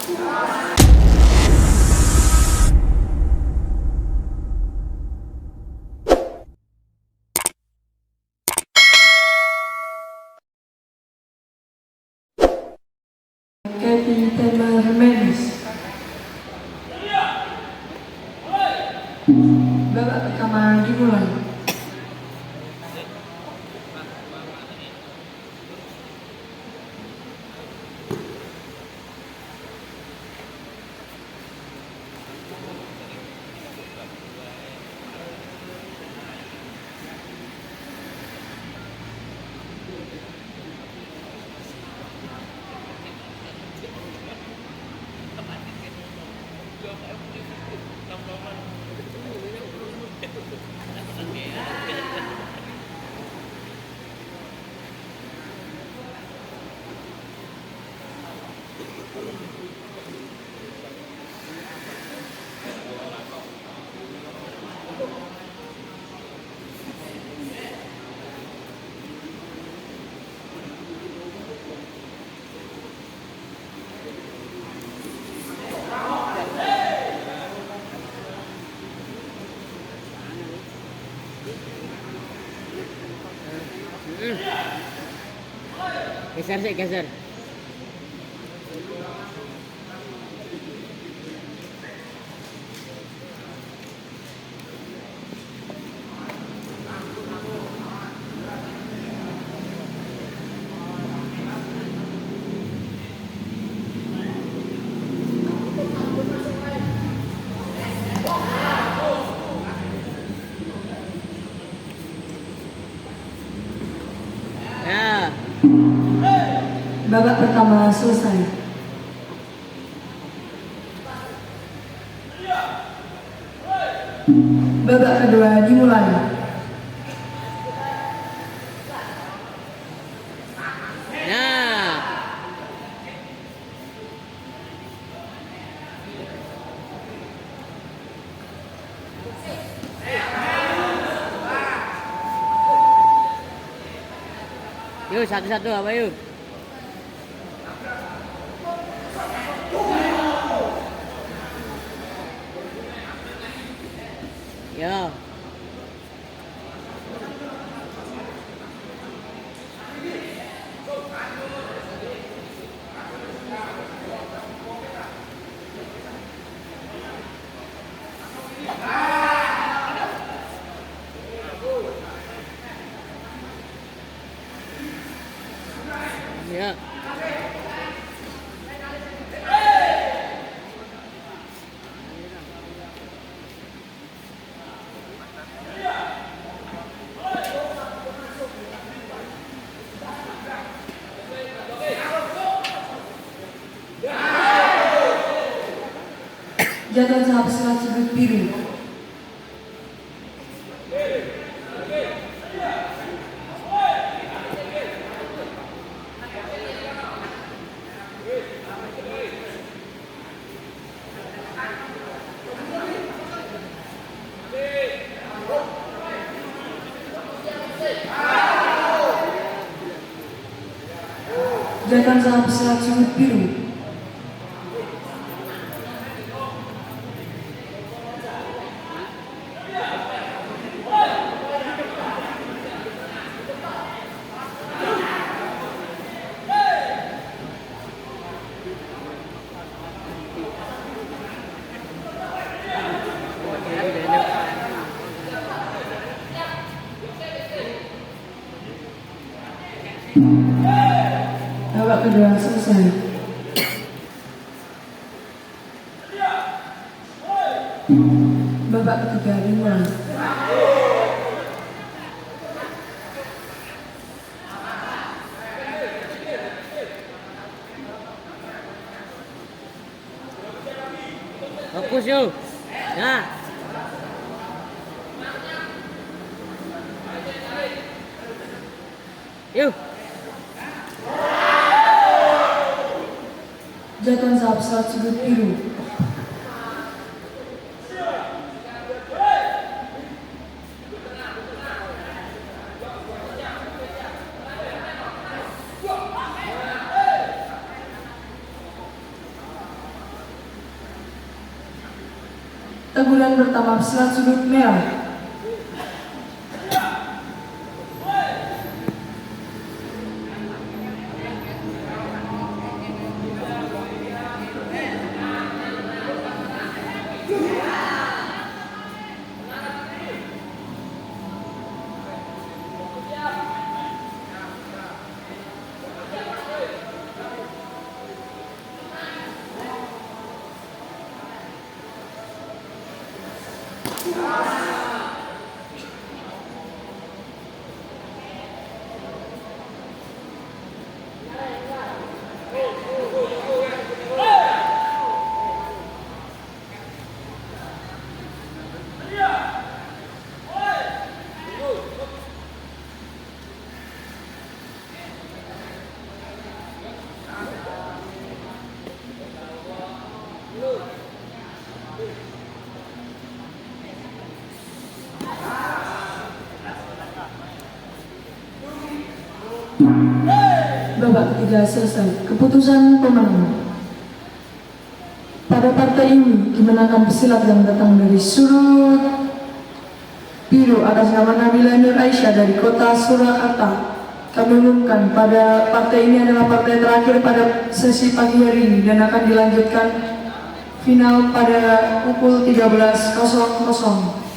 Kapitana Jimenez. Babak pertama dimulai. Geser sih, geser. Ya. Babak pertama selesai. Babak kedua dimulai. Nah. Yuk, satu-satu apa yuk? Ya. Ya. Jatuh sahab selat sudut biru. Jatuh sahab selat sudut biru. Babak kedua selesai. Babak ketiga dimulai. Fokus yuk. Nah. Yuk. Jatuh sahab selat sudut biru. Teguran pertama pesilat sudut merah. Babak ketiga selesai. Keputusan pemenang. Pada partai ini dimenangkan pesilat yang datang dari sudut biru atas nama Nabila Nur Aisyah dari kota Surakarta. Kami umumkan pada partai ini adalah partai terakhir pada sesi pagi hari ini dan akan dilanjutkan final pada pukul 13.00.